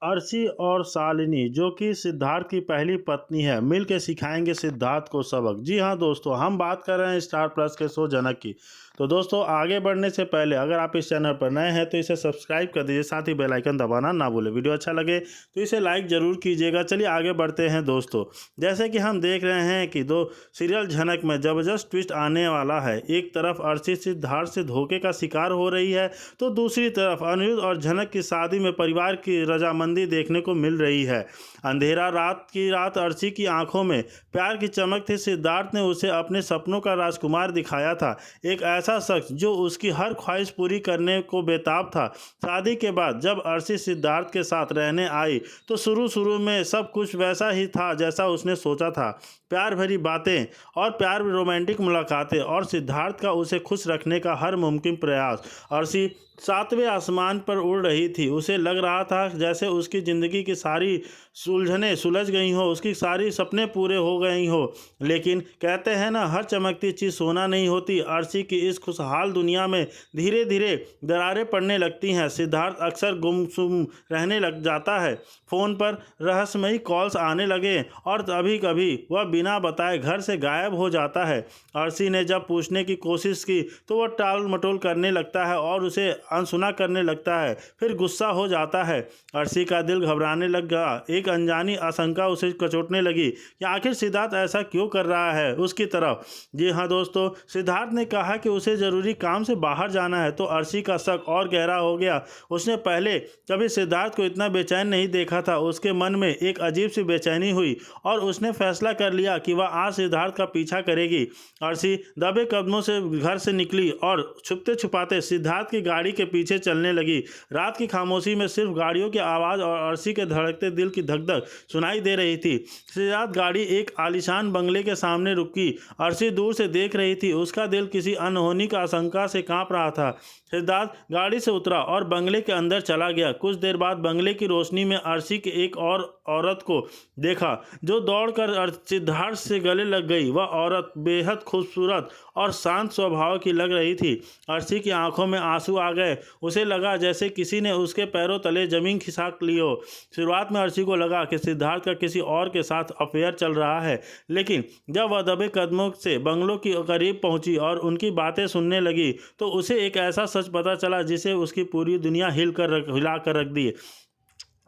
अर्शी और शालिनी जो कि सिद्धार्थ की पहली पत्नी है मिलकर सिखाएंगे सिद्धार्थ को सबक। जी हाँ दोस्तों, हम बात कर रहे हैं स्टार प्लस के शो जनक की। तो दोस्तों आगे बढ़ने से पहले अगर आप इस चैनल पर नए हैं तो इसे सब्सक्राइब कर दीजिए, साथ ही बेल आइकन दबाना ना भूलें। वीडियो अच्छा लगे तो इसे लाइक ज़रूर कीजिएगा। चलिए आगे बढ़ते हैं दोस्तों। जैसे कि हम देख रहे हैं कि दो सीरियल जनक में ज़बरदस्त ट्विस्ट आने वाला है। एक तरफ अर्शी सिद्धार्थ से धोखे का शिकार हो रही है तो दूसरी तरफ अनिरुद्ध और जनक की शादी में परिवार की रजामंदी देखने को मिल रही है। अंधेरा रात की रात अर्शी की आंखों में प्यार की चमक थी। सिद्धार्थ ने उसे अपने सपनों का राजकुमार दिखाया था, एक ऐसा शख्स जो उसकी हर ख्वाहिश पूरी करने को बेताब था। शादी के बाद जब अर्शी सिद्धार्थ के साथ रहने आई तो शुरू में सब कुछ वैसा ही था जैसा उसने सोचा था। प्यार भरी बातें और प्यार रोमांटिक मुलाकातें और सिद्धार्थ का उसे खुश रखने का हर मुमकिन प्रयास। अर्शी सातवें आसमान पर उड़ रही थी। उसे लग रहा था जैसे उसकी ज़िंदगी की सारी सुलझनें सुलझ गई हो, उसकी सारी सपने पूरे हो गई हो। लेकिन कहते हैं ना, हर चमकती चीज़ सोना नहीं होती। अर्शी की इस खुशहाल दुनिया में धीरे धीरे दरारें पड़ने लगती हैं। सिद्धार्थ अक्सर गुमसुम रहने लग जाता है। फ़ोन पर रहस्यमयी कॉल्स आने लगे और कभी कभी वह बिना बताए घर से गायब हो जाता है। अर्शी ने जब पूछने की कोशिश की तो वह टाल मटोल करने लगता है और उसे अनसुना करने लगता है, फिर गुस्सा हो जाता है। अर्शी का दिल घबराने लग गया। एक अनजानी आशंका उसे कचोटने लगी कि आखिर सिद्धार्थ ऐसा क्यों कर रहा है उसकी तरफ। जी हाँ दोस्तों, सिद्धार्थ ने कहा कि उसे ज़रूरी काम से बाहर जाना है तो अर्शी का शक और गहरा हो गया। उसने पहले कभी सिद्धार्थ को इतना बेचैन नहीं देखा था। उसके मन में एक अजीब सी बेचैनी हुई और उसने फैसला कर लिया कि वह आज सिद्धार्थ का पीछा करेगी। अर्शी दबे कदमों से घर से निकली और छुपते छुपाते सिद्धार्थ की गाड़ी के पीछे चलने लगी। रात की खामोशी में सिर्फ गाड़ियों की आवाज़ और अर्शी के धड़कते दिल की धक-धक सुनाई दे रही थी। सिद्धार्थ गाड़ी एक आलीशान बंगले के सामने रुकी। अर्शी दूर से देख रही थी। उसका दिल किसी अनहोनी का आशंका से कांप रहा था। सिद्धार्थ गाड़ी से उतरा और बंगले के अंदर चला गया। कुछ देर बाद बंगले की रोशनी में अर्शी की एक और औरत को देखा जो दौड़कर सिद्धार्थ से गले लग गई। वह औरत बेहद खूबसूरत और शांत स्वभाव की लग रही थी। अर्शी की आंखों में आंसू आ गए। उसे लगा जैसे किसी ने उसके पैरों तले जमीन खिसक ली हो। शुरुआत में अर्शी को लगा कि सिद्धार्थ का किसी और के साथ अफेयर चल रहा है, लेकिन जब वह दबे कदमों से बंगलों के करीब पहुंची और उनकी बातें सुनने लगी तो उसे एक ऐसा सच पता चला जिसे उसकी पूरी दुनिया हिला कर रख दी।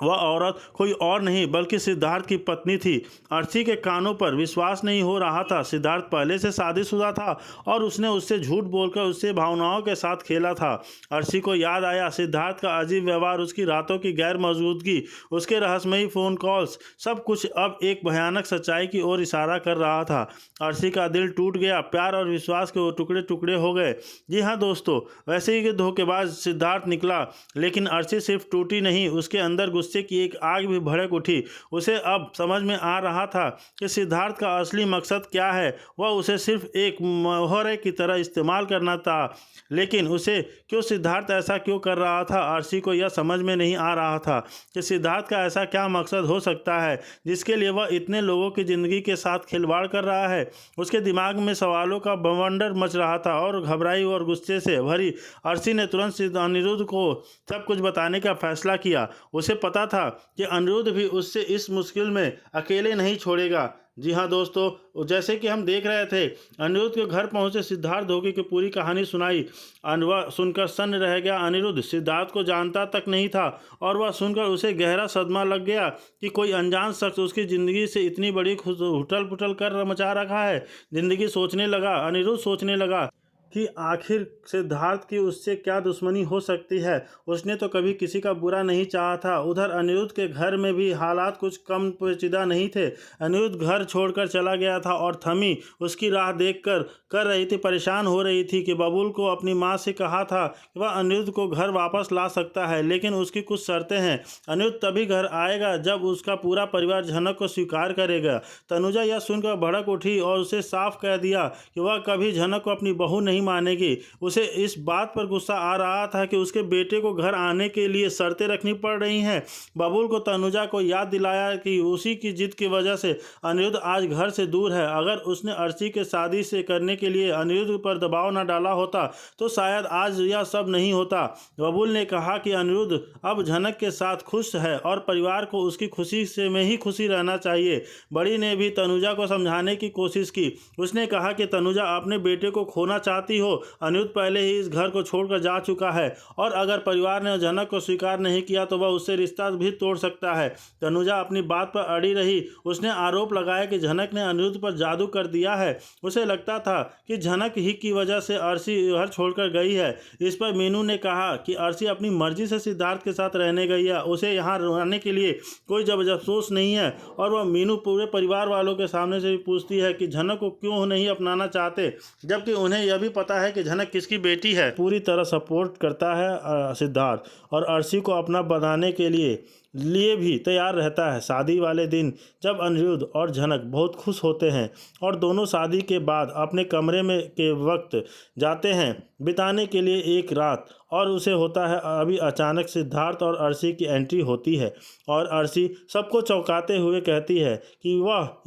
वह औरत कोई और नहीं बल्कि सिद्धार्थ की पत्नी थी। अर्शी के कानों पर विश्वास नहीं हो रहा था। सिद्धार्थ पहले से शादीशुदा था और उसने उससे झूठ बोलकर उससे भावनाओं के साथ खेला था। अर्शी को याद आया सिद्धार्थ का अजीब व्यवहार, उसकी रातों की गैर मौजूदगी, उसके रहस्यमयी फ़ोन कॉल्स, सब कुछ अब एक भयानक सच्चाई की ओर इशारा कर रहा था। अर्शी का दिल टूट गया। प्यार और विश्वास के वो टुकड़े टुकड़े हो गए। जी हाँ दोस्तों, वैसे ही धोखेबाज सिद्धार्थ निकला, लेकिन अर्शी सिर्फ टूटी नहीं, उसके अंदर गुस्से की एक आग भी भड़क उठी। उसे अब समझ में आ रहा था कि सिद्धार्थ का असली मकसद क्या है। वह उसे सिर्फ एक मोहरे की तरह इस्तेमाल करना था। लेकिन उसे क्यों सिद्धार्थ ऐसा क्यों कर रहा था, अर्शी को यह समझ में नहीं आ रहा था कि सिद्धार्थ का ऐसा क्या मकसद हो सकता है जिसके लिए वह इतने लोगों की ज़िंदगी के साथ खिलवाड़ कर रहा है। उसके दिमाग में सवालों का बवंडर मच रहा था और घबराई और गुस्से से भरी अर्शी ने तुरंत अनिरुद्ध को सब कुछ बताने का फैसला किया। उसे पता था कि अनिरुद्ध भी उससे इस मुश्किल में अकेले नहीं छोड़ेगा। जी हाँ दोस्तों, जैसे कि हम देख रहे थे, अनिरुद्ध के घर पहुंचे सिद्धार्थ धोखे की पूरी कहानी सुनाई। वह सुनकर सन्न रह गया। अनिरुद्ध सिद्धार्थ को जानता तक नहीं था और वह सुनकर उसे गहरा सदमा लग गया कि कोई अनजान शख्स उसकी ज़िंदगी से इतनी बड़ी उथल पुथल कर मचा रखा है। ज़िंदगी सोचने लगा, अनिरुद्ध सोचने लगा कि आखिर सिद्धार्थ की उससे क्या दुश्मनी हो सकती है। उसने तो कभी किसी का बुरा नहीं चाहा था। उधर अनिरुद्ध के घर में भी हालात कुछ कम पेचीदा नहीं थे। अनिरुद्ध घर छोड़कर चला गया था और थमी उसकी राह देखकर कर रही थी, परेशान हो रही थी कि बबूल को अपनी माँ से कहा था कि वह अनिरुद्ध को घर वापस ला सकता है, लेकिन उसकी कुछ शर्तें हैं। अनिरुद्ध तभी घर आएगा जब उसका पूरा परिवार जनक को स्वीकार करेगा। तनुजा यह सुनकर भड़क उठी और उसे साफ कह दिया कि वह कभी जनक को अपनी बहू नहीं मानेगी। उसे इस बात पर गुस्सा आ रहा था कि उसके बेटे को घर आने के लिए शर्तें रखनी पड़ रही हैं। बबूल को तनुजा को याद दिलाया कि उसी की जिद की वजह से अनिरुद्ध आज घर से दूर है। अगर उसने अर्शी के शादी से करने के लिए अनिरुद्ध पर दबाव न डाला होता तो शायद आज यह सब नहीं होता। बबूल ने कहा कि अनिरुद्ध अब झनक के साथ खुश है और परिवार को उसकी खुशी से में ही खुशी रहना चाहिए। बड़ी ने भी तनुजा को समझाने की कोशिश की। उसने कहा कि तनुजा अपने बेटे को खोना चाहती हो, अनिरुद्ध पहले ही इस घर को छोड़कर जा चुका है और अगर परिवार ने झनक को स्वीकार नहीं किया तो वह उससे रिश्ता भी तोड़ सकता है। तनुजा अपनी बात पर अड़ी रही। उसने आरोप लगाया कि झनक ने अनिरुद्ध पर जादू कर दिया है। उसे लगता था कि झनक ही की वजह से अर्शी घर छोड़कर गई है। इस पर मीनू ने कहा कि अर्शी अपनी मर्जी से सिद्धार्थ के साथ रहने गई है, उसे यहाँ रहने के लिए कोई जबरदस्त नहीं है। और वह मीनू पूरे परिवार वालों के सामने से भी पूछती है कि झनक को क्यों नहीं अपनाना चाहते, जबकि उन्हें यह भी पता है कि झनक किसकी बेटी है। पूरी तरह सपोर्ट करता है सिद्धार्थ और अर्शी को अपना बनाने के लिए भी तैयार रहता है। शादी वाले दिन जब अनिरुद्ध और झनक बहुत खुश होते हैं और दोनों शादी के बाद अपने कमरे में के वक्त जाते हैं बिताने के लिए एक रात, और उसे होता है अभी अचानक सिद्धार्थ और अर्शी की एंट्री होती है और अर्शी सबको चौंकाते हुए कहती है कि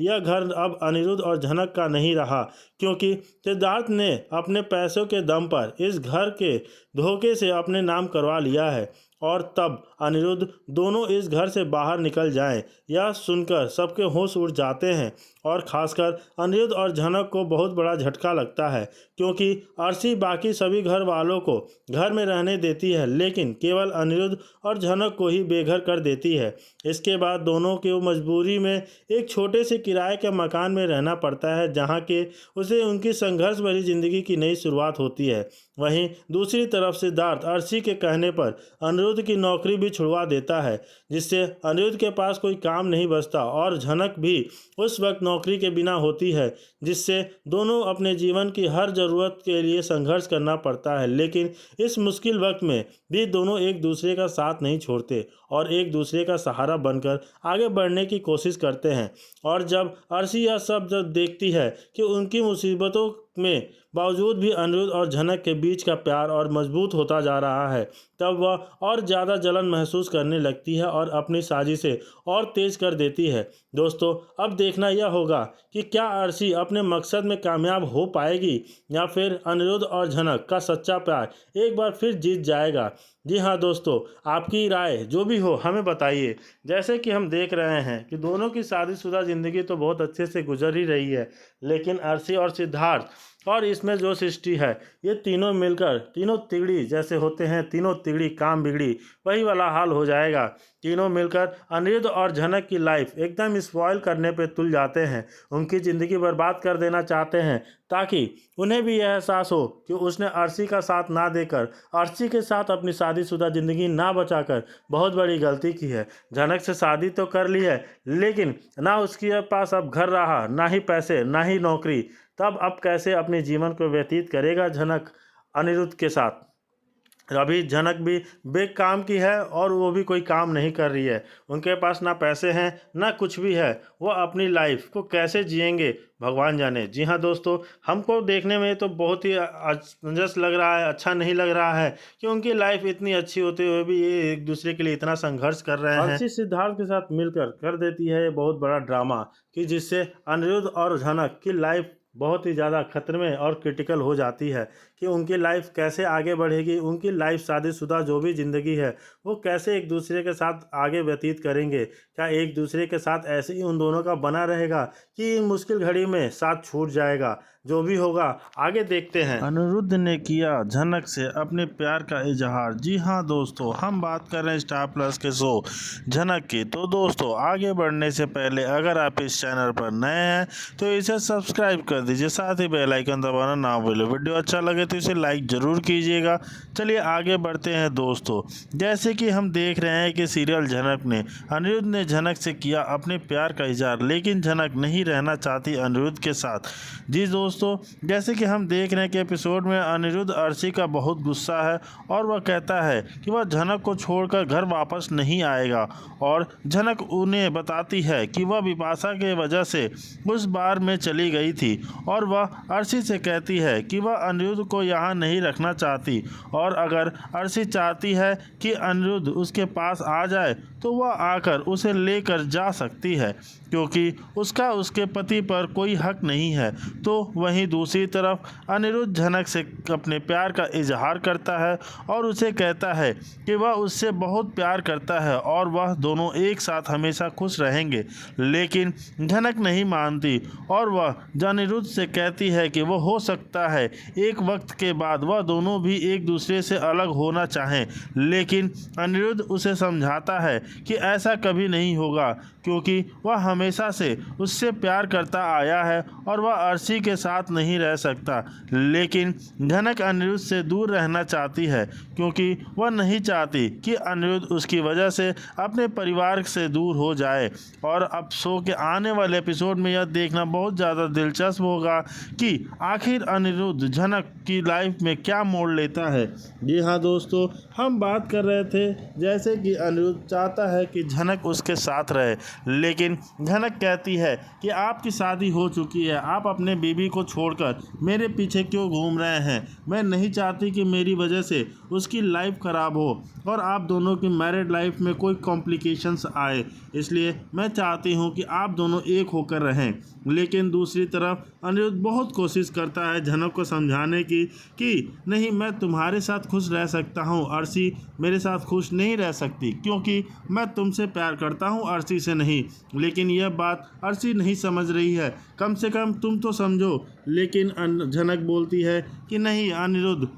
यह घर अब अनिरुद्ध और झनक का नहीं रहा, क्योंकि सिद्धार्थ ने अपने पैसों के दम पर इस घर के धोखे से अपने नाम करवा लिया है और तब अनिरुद्ध दोनों इस घर से बाहर निकल जाएं। यह सुनकर सबके होश उड़ जाते हैं और खासकर अनिरुद्ध और झनक को बहुत बड़ा झटका लगता है, क्योंकि अर्शी बाकी सभी घर वालों को घर में रहने देती है लेकिन केवल अनिरुद्ध और झनक को ही बेघर कर देती है। इसके बाद दोनों को मजबूरी में एक छोटे से किराए के मकान में रहना पड़ता है, जहाँ के उसे उनकी संघर्ष भरी जिंदगी की नई शुरुआत होती है। वहीं दूसरी तरफ सिद्धार्थ अर्शी के कहने पर अनिरुद्ध की नौकरी भी छुड़वा देता है, जिससे अनिरुद्ध के पास कोई काम नहीं बचता और झनक भी उस वक्त नौकरी के बिना होती है, जिससे दोनों अपने जीवन की हर ज़रूरत के लिए संघर्ष करना पड़ता है। लेकिन इस मुश्किल वक्त में भी दोनों एक दूसरे का साथ नहीं छोड़ते और एक दूसरे का सहारा बनकर आगे बढ़ने की कोशिश करते हैं। और जब अर्शी यह सब जब देखती है कि उनकी मुसीबतों में बावजूद भी अनिरुद्ध और झनक के बीच का प्यार और मजबूत होता जा रहा है, तब वह और ज़्यादा जलन महसूस करने लगती है और अपनी साजिशें और तेज कर देती है। दोस्तों, अब देखना यह होगा कि क्या अर्शी अपने मकसद में कामयाब हो पाएगी या फिर अनिरुद्ध और झनक का सच्चा प्यार एक बार फिर जीत जाएगा। जी हाँ दोस्तों, आपकी राय जो भी हो हमें बताइए। जैसे कि हम देख रहे हैं कि दोनों की शादीशुदा ज़िंदगी तो बहुत अच्छे से गुजर ही रही है, लेकिन अर्शी और सिद्धार्थ और इसमें जो सृष्टि है, ये तीनों मिलकर तीनों तिगड़ी जैसे होते हैं, तीनों तिगड़ी काम बिगड़ी, वही वाला हाल हो जाएगा। तीनों मिलकर अनिरुद्ध और झनक की लाइफ एकदम स्पॉइल करने पे तुल जाते हैं, उनकी ज़िंदगी बर्बाद कर देना चाहते हैं, ताकि उन्हें भी यह एहसास हो कि उसने अर्शी का साथ ना देकर अर्शी के साथ अपनी शादीशुदा ज़िंदगी ना बचाकर बहुत बड़ी गलती की है। झनक से शादी तो कर ली है, लेकिन ना उसके पास अब घर रहा, ना ही पैसे, ना ही नौकरी, तब अब कैसे अपने जीवन को व्यतीत करेगा झनक अनिरुद्ध के साथ। अभी झनक भी बेकाम की है और वो भी कोई काम नहीं कर रही है, उनके पास ना पैसे हैं ना कुछ भी है, वो अपनी लाइफ को कैसे जिएंगे भगवान जाने। जी हाँ दोस्तों, हमको देखने में तो बहुत ही असमंजस लग रहा है, अच्छा नहीं लग रहा है कि उनकी लाइफ इतनी अच्छी होते हुए भी ये एक दूसरे के लिए इतना संघर्ष कर रहे हैं। अर्शी सिद्धार्थ के साथ मिलकर कर देती है बहुत बड़ा ड्रामा कि जिससे अनिरुद्ध और झनक की लाइफ बहुत ही ज़्यादा खतरे में और क्रिटिकल हो जाती है कि उनकी लाइफ कैसे आगे बढ़ेगी, उनकी लाइफ शादीशुदा जो भी ज़िंदगी है वो कैसे एक दूसरे के साथ आगे व्यतीत करेंगे। क्या एक दूसरे के साथ ऐसे ही उन दोनों का बना रहेगा कि इन मुश्किल घड़ी में साथ छूट जाएगा। जो भी होगा आगे देखते हैं। अनिरुद्ध ने किया झनक से अपने प्यार का इजहार। जी हाँ दोस्तों, हम बात कर रहे हैं स्टार प्लस के शो झनक की। तो दोस्तों, आगे बढ़ने से पहले अगर आप इस चैनल पर नए हैं तो इसे सब्सक्राइब कर दीजिए, साथ ही बेल आइकन दबाना ना भूलें। वीडियो अच्छा लगे तो इसे लाइक ज़रूर कीजिएगा। चलिए आगे बढ़ते हैं दोस्तों। जैसे कि हम देख रहे हैं कि सीरियल झनक ने अनिरुद्ध ने झनक से किया अपने प्यार का इजहार, लेकिन झनक नहीं रहना चाहती अनिरुद्ध के साथ। जी दोस्तों, जैसे कि हम देख रहे हैं कि एपिसोड में अनिरुद्ध अर्शी का बहुत गुस्सा है और वह कहता है कि वह झनक को छोड़कर घर वापस नहीं आएगा, और झनक उन्हें बताती है कि वह विपाशा के वजह से उस बार में चली गई थी, और वह अर्शी से कहती है कि वह अनिरुद्ध को यहाँ नहीं रखना चाहती और अगर अर्शी चाहती है कि अनिरुद्ध उसके पास आ जाए तो वह आकर उसे लेकर जा सकती है, क्योंकि उसका उसके पति पर कोई हक नहीं है। तो वहीं दूसरी तरफ अनिरुद्ध झनक से अपने प्यार का इजहार करता है और उसे कहता है कि वह उससे बहुत प्यार करता है और वह दोनों एक साथ हमेशा खुश रहेंगे। लेकिन झनक नहीं मानती और वह अनिरुद्ध से कहती है कि वह हो सकता है एक वक्त के बाद वह दोनों भी एक दूसरे से अलग होना चाहें, लेकिन अनिरुद्ध उसे समझाता है कि ऐसा कभी नहीं होगा, क्योंकि वह हमेशा से उससे प्यार करता आया है और वह अर्शी के साथ नहीं रह सकता। लेकिन झनक अनिरुद्ध से दूर रहना चाहती है, क्योंकि वह नहीं चाहती कि अनिरुद्ध उसकी वजह से अपने परिवार से दूर हो जाए। और अब शो के आने वाले एपिसोड में यह देखना बहुत ज़्यादा दिलचस्प होगा कि आखिर अनिरुद्ध झनक की लाइफ में क्या मोड़ लेता है। जी हाँ दोस्तों, हम बात कर रहे थे जैसे कि अनिरुद्ध चाहता है कि झनक उसके साथ रहे, लेकिन झनक कहती है कि आपकी शादी हो चुकी है, आप अपने बीवी को छोड़कर मेरे पीछे क्यों घूम रहे हैं। मैं नहीं चाहती कि मेरी वजह से उसकी लाइफ ख़राब हो और आप दोनों की मैरिड लाइफ में कोई कॉम्प्लिकेशंस आए, इसलिए मैं चाहती हूं कि आप दोनों एक होकर रहें। लेकिन दूसरी तरफ अनिरुद्ध बहुत कोशिश करता है झनक को समझाने की कि नहीं, मैं तुम्हारे साथ खुश रह सकता हूं, अर्शी मेरे साथ खुश नहीं रह सकती, क्योंकि मैं तुमसे प्यार करता हूं, अर्शी से नहीं। लेकिन यह बात अर्शी नहीं समझ रही है, कम से कम तुम तो समझो। लेकिन झनक बोलती है कि नहीं अनिरुद्ध,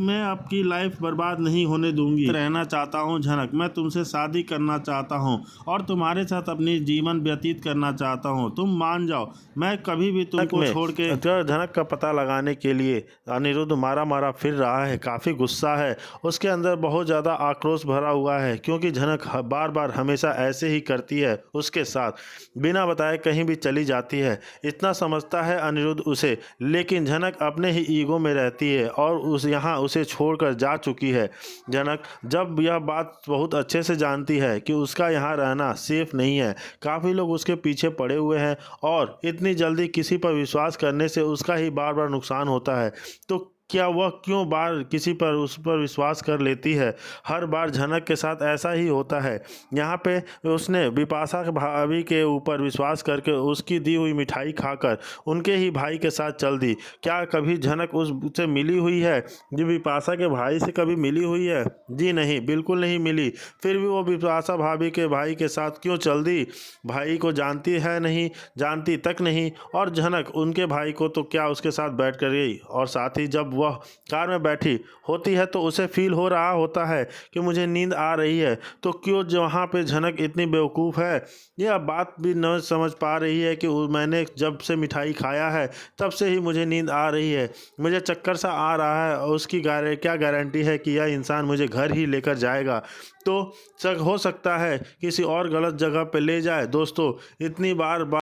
मैं आपकी लाइफ बर्बाद नहीं होने दूंगी, रहना चाहता हूं झनक, मैं तुमसे शादी करना चाहता हूं और तुम्हारे साथ अपनी जीवन व्यतीत करना चाहता हूं, तुम मान जाओ, मैं कभी भी तुमको छोड़ के। झनक का पता लगाने के लिए अनिरुद्ध मारा फिर रहा है, काफ़ी गुस्सा है, उसके अंदर बहुत ज़्यादा आक्रोश भरा हुआ है, क्योंकि झनक बार बार हमेशा ऐसे ही करती है, उसके साथ बिना बताए कहीं भी चली जाती है। इतना समझता है अनिरुद्ध उसे, लेकिन झनक अपने ही ईगो में रहती है और यहाँ उसे छोड़कर जा चुकी है। झनक जब यह बात बहुत अच्छे से जानती है कि उसका यहाँ रहना सेफ नहीं है, काफ़ी लोग उसके पीछे पड़े हुए हैं और इतनी जल्दी किसी पर विश्वास करने से उसका ही बार बार नुकसान होता है, तो क्या वह क्यों बार किसी पर उस पर विश्वास कर लेती है। हर बार झनक के साथ ऐसा ही होता है। यहाँ पे उसने बिपाशा भाभी के ऊपर विश्वास करके उसकी दी हुई मिठाई खाकर उनके ही भाई के साथ चल दी। क्या कभी झनक उससे मिली हुई है, जो बिपाशा के भाई से कभी मिली हुई है? जी नहीं, बिल्कुल नहीं मिली। फिर भी वो बिपाशा भाभी के भाई के साथ क्यों चल दी? भाई को जानती है नहीं, जानती तक नहीं, और झनक उनके भाई को तो क्या उसके साथ बैठ कर गई, और साथ ही जब वह कार में बैठी होती है तो उसे फील हो रहा होता है कि मुझे नींद आ रही है, तो क्यों वहाँ पे झनक इतनी बेवकूफ़ है, यह बात भी न समझ पा रही है कि मैंने जब से मिठाई खाया है तब से ही मुझे नींद आ रही है, मुझे चक्कर सा आ रहा है, और उसकी क्या गारंटी है कि यह इंसान मुझे घर ही लेकर जाएगा। तो हो सकता है किसी और गलत जगह पे ले जाए। दोस्तों, इतनी बार